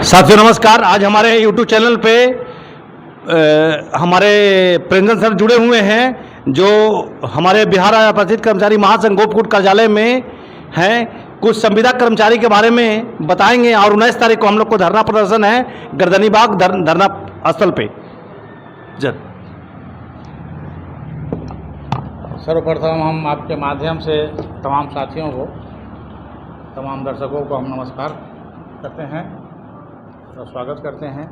साथियों नमस्कार। आज हमारे YouTube चैनल पे हमारे प्रेमचंद सर जुड़े हुए हैं जो हमारे बिहार अपराधित कर्मचारी महासंघ गोपकुट कार्यालय में हैं। कुछ संविदा कर्मचारी के बारे में बताएंगे और 19 तारीख को हम लोग को धरना प्रदर्शन है गर्दनी बाग धरना स्थल पे। सर्वप्रथम हम आपके माध्यम से तमाम साथियों को, तमाम दर्शकों को हम नमस्कार करते हैं और स्वागत करते हैं।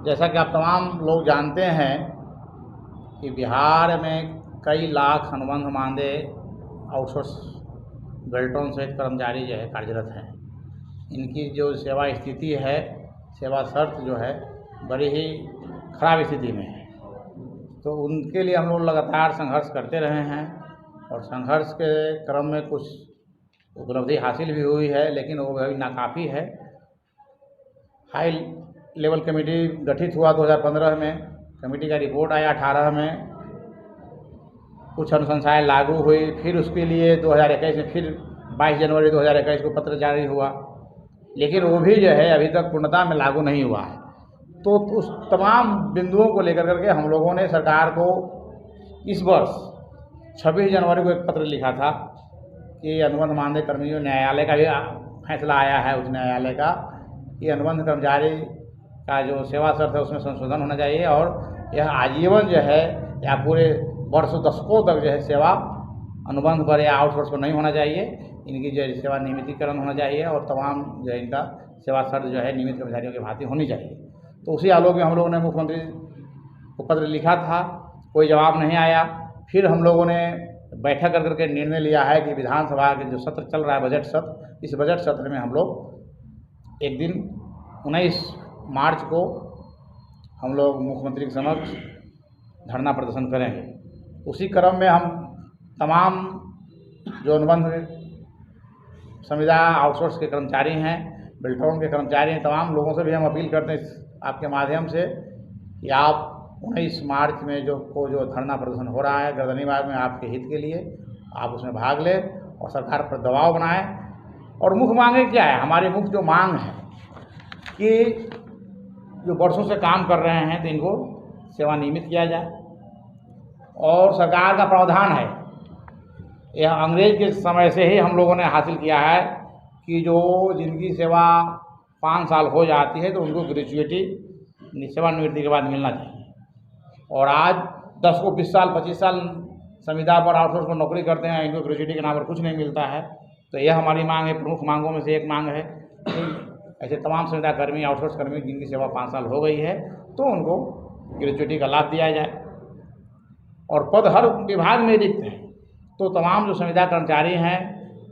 जैसा कि आप तमाम लोग जानते हैं कि बिहार में कई लाख अनुबंध मानदेय आउटसोर्स बेल्टों सहित कर्मचारी जो है कार्यरत हैं। इनकी जो सेवा स्थिति है, सेवा शर्त जो है बड़ी ही खराब स्थिति में है। तो उनके लिए हम लोग लगातार संघर्ष करते रहे हैं और संघर्ष के क्रम में कुछ उपलब्धि हासिल भी हुई है, लेकिन वो अभी नाकाफ़ी है। हाई लेवल कमेटी गठित हुआ 2015 में, कमेटी का रिपोर्ट आया 18 में, कुछ अनुशंसाएँ लागू हुई। फिर उसके लिए 2021 में फिर 22 जनवरी 2021 को पत्र जारी हुआ, लेकिन वो भी जो है अभी तक पूर्णता में लागू नहीं हुआ है। तो उस तमाम बिंदुओं को लेकर करके हम लोगों ने सरकार को इस वर्ष 26 जनवरी को एक पत्र लिखा था कि अनुबंध मानदेय कर्मियों, न्यायालय का भी फैसला आया है उच्च न्यायालय का, कि अनुबंध कर्मचारी का जो सेवा शर्त है उसमें संशोधन होना चाहिए और यह आजीवन जो है या पूरे वर्षों दशकों तक जो है सेवा अनुबंध पर या आउटसोर्स पर नहीं होना चाहिए। इनकी जो है सेवा नियमितीकरण होना चाहिए और तमाम जो है इनका सेवा शर्त जो है नियमित कर्मचारियों की भांति होनी चाहिए। तो उसी आलोक में हम लोगों ने मुख्यमंत्री को पत्र लिखा था, कोई जवाब नहीं आया। फिर हम लोगों ने बैठक कर करके निर्णय लिया है कि विधानसभा के जो सत्र चल रहा है बजट सत्र, इस बजट सत्र में हम लोग एक दिन 19 मार्च को हम लोग मुख्यमंत्री के समक्ष धरना प्रदर्शन करेंगे। उसी क्रम में हम तमाम जो अनुबंध संविदा आउटसोर्स के कर्मचारी हैं, बेल्टोन के कर्मचारी हैं, तमाम लोगों से भी हम अपील करते हैं आपके माध्यम से कि आप 19 मार्च में जो धरना प्रदर्शन हो रहा है गर्दनी बाग में, आपके हित के लिए आप उसमें भाग लें और सरकार पर दबाव बनाएं। और मुख्य मांगें क्या है? हमारी मुख्य जो मांग है कि जो वर्षों से काम कर रहे हैं तो इनको सेवा नियमित किया जाए। और सरकार का प्रावधान है, यह अंग्रेज के समय से ही हम लोगों ने हासिल किया है कि जो जिनकी सेवा 5 साल हो जाती है तो उनको ग्रेजुएटी सेवानिवृत्ति के बाद मिलना चाहिए। और आज 10 को 20 साल 25 साल संविदा पर आउटसोर्स पर नौकरी करते हैं, इनको ग्रेजुएटी के नाम पर कुछ नहीं मिलता है। तो यह हमारी मांग है, प्रमुख मांगों में से एक मांग है कि ऐसे तमाम संविदा कर्मी, आउटसोर्स कर्मी जिनकी सेवा 5 साल हो गई है तो उनको ग्रेजुएटी का लाभ दिया जाए। और पद हर विभाग में रिक्त है, तो तमाम जो संविदा कर्मचारी हैं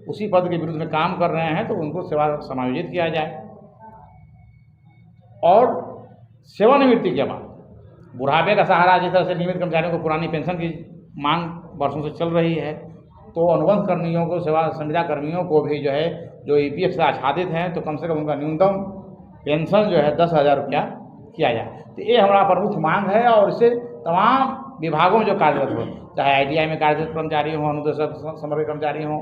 उसी पद के विरुद्ध में काम कर रहे हैं तो उनको सेवा समायोजित किया जाए। और सेवानिवृत्ति के बाद बुढ़ापे का सहारा, जिस तरह से नियमित कर्मचारियों को पुरानी पेंशन की मांग वर्षों से चल रही है, तो अनुबंध कर्मियों को, संविदा कर्मियों को भी जो है जो ईपीएफ से आच्छादित हैं तो कम से कम उनका न्यूनतम पेंशन जो है 10,000 रुपया किया जाए। तो ये हमारा प्रमुख मांग है। और इससे तमाम विभागों में जो कार्यरत हो, चाहे आईटीआई में कार्यरत कर्मचारी हों, अनुदेशक समग्र कर्मचारी हों,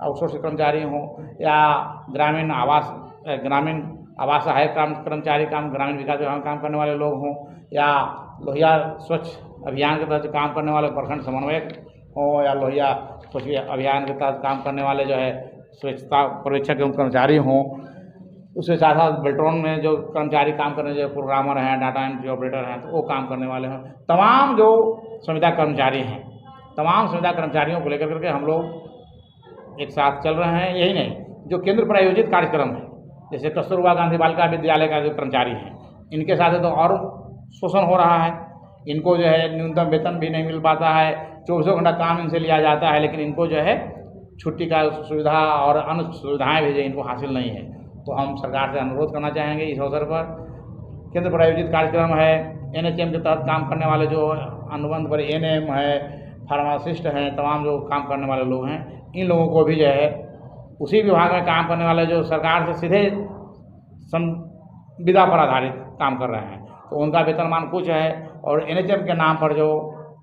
आउटसोर्स कर्मचारी हों, या ग्रामीण आवास सहायक कर्मचारी ग्रामीण विकास विभाग में काम करने वाले लोग हों, या लोहिया स्वच्छ अभियान के तहत काम करने वाले प्रखंड समन्वयक हों, या लोहिया स्वच्छ अभियान के तहत काम करने वाले जो है स्वच्छता पर्यवेक्षक एवं कर्मचारी हों। उसके साथ साथ बेल्ट्रॉन में जो कर्मचारी काम करने, जो प्रोग्रामर हैं, डाटा एंट्री ऑपरेटर हैं, तो वो काम करने वाले हैं। तमाम जो संविदा कर्मचारी हैं, तमाम संविदा कर्मचारियों को लेकर करके हम लोग एक साथ चल रहे हैं। यही नहीं, जो केंद्र प्रायोजित कार्यक्रम है, जैसे कस्तूरबा गांधी बालिका विद्यालय का जो कर्मचारी हैं, इनके साथ तो और शोषण हो रहा है। इनको जो है न्यूनतम वेतन भी नहीं मिल पाता है, 24 घंटा काम इनसे लिया जाता है, लेकिन इनको जो है छुट्टी का सुविधा और अन्य सुविधाएँ भी जो इनको हासिल नहीं है। तो हम सरकार से अनुरोध करना चाहेंगे इस अवसर पर, केंद्र प्रायोजित कार्यक्रम है, एनएचएम के तहत काम करने वाले जो अनुबंध पर एएनएम है, फार्मासिस्ट हैं, तमाम जो काम करने वाले लोग हैं, इन लोगों को भी जो है उसी विभाग में काम करने वाले जो सरकार से सीधे संविदा पर आधारित काम कर रहे हैं तो उनका वेतनमान कुछ है, और एनएचएम के नाम पर जो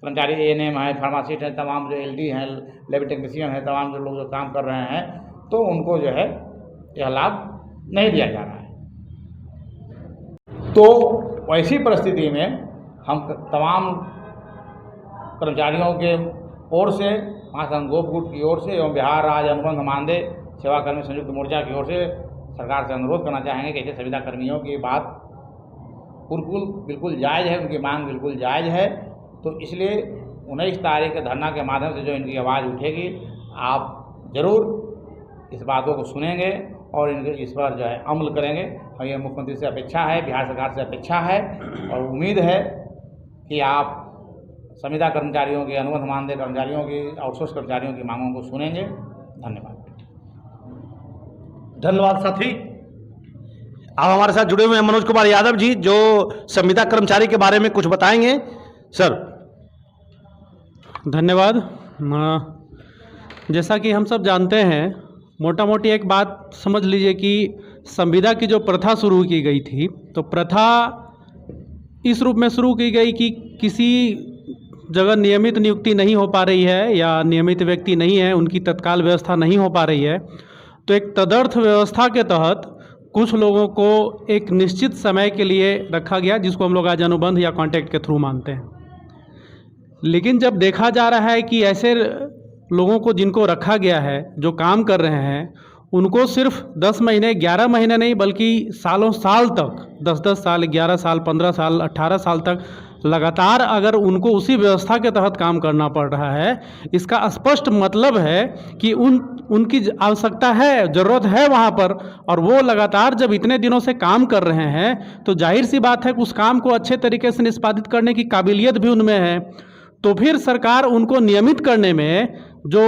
कर्मचारी एएनएम है, फार्मासिस्ट हैं, तमाम जो एलडी हैं, लैब टेक्नीशियन हैं, तमाम जो लोग जो काम कर रहे हैं, तो उनको जो है यह लाभ नहीं दिया जा रहा है। तो वैसी परिस्थिति में हम तमाम कर्मचारियों के ओर से, महासंघ गोपगुट की ओर से एवं बिहार राज्य अनुबंध मानदेय सेवाकर्मी संयुक्त मोर्चा की ओर से सरकार से अनुरोध करना चाहेंगे कि ऐसे संविदा कर्मियों की बात बिल्कुल जायज़ है, उनकी मांग बिल्कुल जायज़ है। तो इसलिए 19 तारीख के धरना के माध्यम से जो इनकी आवाज़ उठेगी, आप ज़रूर इस बातों को सुनेंगे और इनके इस पर जो है अमल करेंगे। और ये मुख्यमंत्री से अपेक्षा है, बिहार सरकार से अपेक्षा है और उम्मीद है कि आप संविदा कर्मचारियों के, अनुबंध मानदेय कर्मचारियों की, आउटसोर्स कर्मचारियों की मांगों को सुनेंगे। धन्यवाद। धन्यवाद साथी। अब हमारे साथ जुड़े हुए हैं मनोज कुमार यादव जी, जो संविदा कर्मचारी के बारे में कुछ बताएंगे। सर। धन्यवाद। जैसा कि हम सब जानते हैं, मोटा मोटी एक बात समझ लीजिए कि संविदा की जो प्रथा शुरू की गई थी, तो प्रथा इस रूप में शुरू की गई कि किसी जगह नियमित नियुक्ति नहीं हो पा रही है या नियमित व्यक्ति नहीं है, उनकी तत्काल व्यवस्था नहीं हो पा रही है, तो एक तदर्थ व्यवस्था के तहत कुछ लोगों को एक निश्चित समय के लिए रखा गया, जिसको हम लोग आज अनुबंध या कॉन्ट्रैक्ट के थ्रू मानते हैं। लेकिन जब देखा जा रहा है कि ऐसे लोगों को जिनको रखा गया है, जो काम कर रहे हैं, उनको सिर्फ 10 महीने, 11 महीने नहीं बल्कि सालों साल तक, 10-10 साल, 11 साल, 15 साल, 18 साल तक लगातार अगर उनको उसी व्यवस्था के तहत काम करना पड़ रहा है, इसका स्पष्ट मतलब है कि उनकी आवश्यकता है, ज़रूरत है वहाँ पर, और वो लगातार जब इतने दिनों से काम कर रहे हैं, तो जाहिर सी बात है कि उस काम को अच्छे तरीके से निष्पादित करने की काबिलियत भी उनमें है। तो फिर सरकार उनको नियमित करने में जो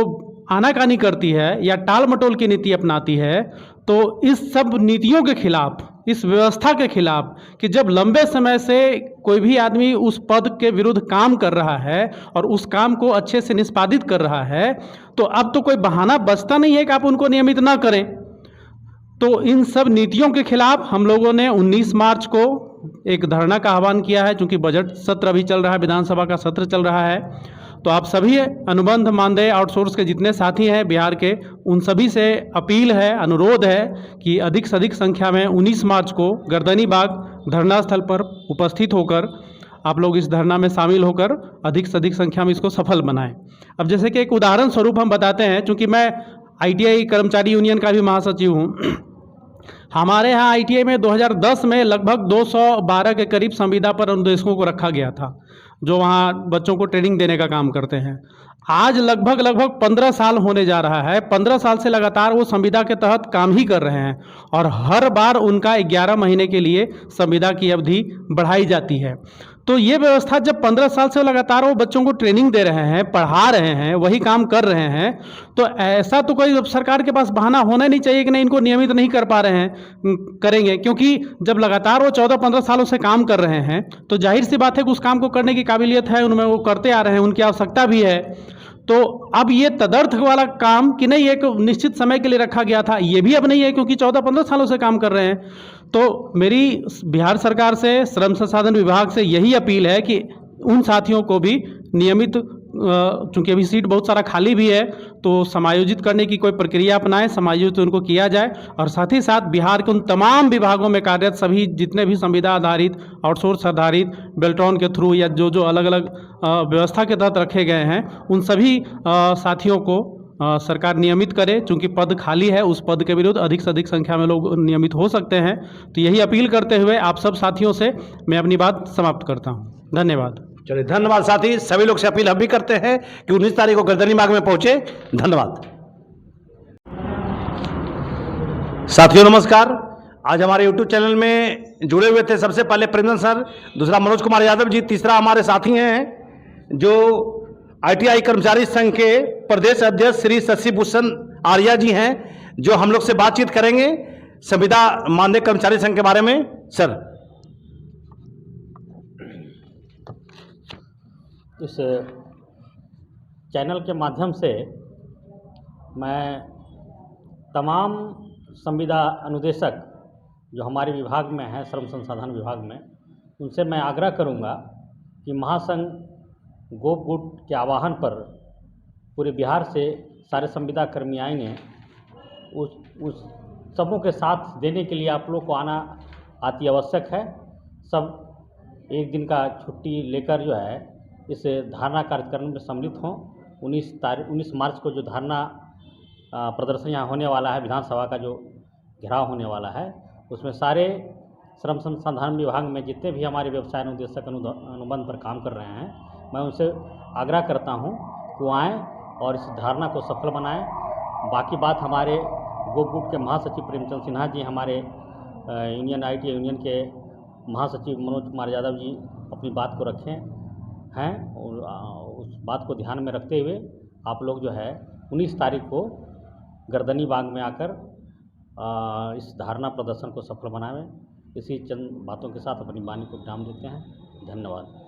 आनाकानी करती है या टाल मटोल की नीति अपनाती है, तो इस सब नीतियों के खिलाफ, इस व्यवस्था के खिलाफ, कि जब लंबे समय से कोई भी आदमी उस पद के विरुद्ध काम कर रहा है और उस काम को अच्छे से निष्पादित कर रहा है, तो अब तो कोई बहाना बचता नहीं है कि आप उनको नियमित ना करें। तो इन सब नीतियों के खिलाफ हम लोगों ने 19 मार्च को एक धरना का आह्वान किया है। चूँकि बजट सत्र अभी चल रहा है, विधानसभा का सत्र चल रहा है, तो आप सभी अनुबंध मानदेय आउटसोर्स के जितने साथी हैं बिहार के, उन सभी से अपील है, अनुरोध है कि अधिक से अधिक संख्या में 19 मार्च को गर्दनी बाग धरना स्थल पर उपस्थित होकर आप लोग इस धरना में शामिल होकर अधिक से अधिक संख्या में इसको सफल बनाएं। अब जैसे कि एक उदाहरण स्वरूप हम बताते हैं, चूँकि मैं ITI कर्मचारी यूनियन का भी महासचिव हूँ। हमारे यहाँ ITI में 2010 में लगभग 212 के करीब संविदा पर अनुदेशकों को रखा गया था, जो वहाँ बच्चों को ट्रेनिंग देने का काम करते हैं। आज लगभग 15 साल होने जा रहा है। 15 साल से लगातार वो संविदा के तहत काम ही कर रहे हैं और हर बार उनका 11 महीने के लिए संविदा की अवधि बढ़ाई जाती है। तो ये व्यवस्था जब 15 साल से लगातार वो बच्चों को ट्रेनिंग दे रहे हैं, पढ़ा रहे हैं, वही काम कर रहे हैं, तो ऐसा तो कोई सरकार के पास बहाना होना नहीं चाहिए कि नहीं इनको नियमित नहीं कर पा रहे हैं, करेंगे। क्योंकि जब लगातार वो 14-15 सालों से काम कर रहे हैं, तो जाहिर सी बात है कि उस काम को करने की काबिलियत है उनमें, वो करते आ रहे हैं, उनकी आवश्यकता भी है। तो अब ये तदर्थ वाला काम कि नहीं एक निश्चित समय के लिए रखा गया था, ये भी अब नहीं है, क्योंकि 14-15 सालों से काम कर रहे हैं। तो मेरी बिहार सरकार से, श्रम संसाधन विभाग से यही अपील है कि उन साथियों को भी नियमित, चूँकि अभी सीट बहुत सारा खाली भी है, तो समायोजित करने की कोई प्रक्रिया अपनाएं, समायोजित उनको किया जाए। और साथ ही साथ बिहार के उन तमाम विभागों में कार्यरत सभी जितने भी संविदा आधारित, आउटसोर्स आधारित, बेल्ट्रॉन के थ्रू या जो अलग अलग व्यवस्था के तहत रखे गए हैं, उन सभी साथियों को सरकार नियमित करे। चूँकि पद खाली है, उस पद के विरुद्ध अधिक से अधिक संख्या में लोग नियमित हो सकते हैं। तो यही अपील करते हुए आप सब साथियों से मैं अपनी बात समाप्त करता हूँ। धन्यवाद। चलिए, धन्यवाद साथी। सभी लोग से अपील हम भी करते हैं कि 19 तारीख को गर्दनी बाग में पहुंचे। धन्यवाद साथियों, नमस्कार। आज हमारे YouTube चैनल में जुड़े हुए थे सबसे पहले प्रेमचंद सर, दूसरा मनोज कुमार यादव जी, तीसरा हमारे साथी हैं जो ITI कर्मचारी संघ के प्रदेश अध्यक्ष श्री शशि भूषण आर्या जी हैं, जो हम लोग से बातचीत करेंगे संविदा मानदेय कर्मचारी संघ के बारे में। सर। इस चैनल के माध्यम से मैं तमाम संविदा अनुदेशक जो हमारे विभाग में हैं, श्रम संसाधन विभाग में, उनसे मैं आग्रह करूंगा कि महासंघ गोपगुट के आह्वान पर पूरे बिहार से सारे संविदा कर्मी आएंगे। उस सबों के साथ देने के लिए आप लोग को आना अति आवश्यक है। सब एक दिन का छुट्टी लेकर जो है इस धारणा कार्यक्रम में सम्मिलित हों। 19 मार्च को जो धारणा प्रदर्शन यहाँ होने वाला है, विधानसभा का जो घेराव होने वाला है, उसमें सारे श्रम संसाधन विभाग में जितने भी हमारे व्यवसाय अनुदेशक अनुबंध पर काम कर रहे हैं, मैं उनसे आग्रह करता हूं कि वो आएँ और इस धारणा को सफल बनाएं। बाकी बात हमारे गोपगुट के महासचिव प्रेमचंद सिन्हा जी, हमारे यूनियन ITI यूनियन के महासचिव मनोज कुमार यादव जी अपनी बात को रखें हैं, और उस बात को ध्यान में रखते हुए आप लोग जो है 19 तारीख को गर्दनी बाग में आकर इस धारणा प्रदर्शन को सफल बनाएं। इसी चंद बातों के साथ अपनी वाणी को विराम देते हैं। धन्यवाद।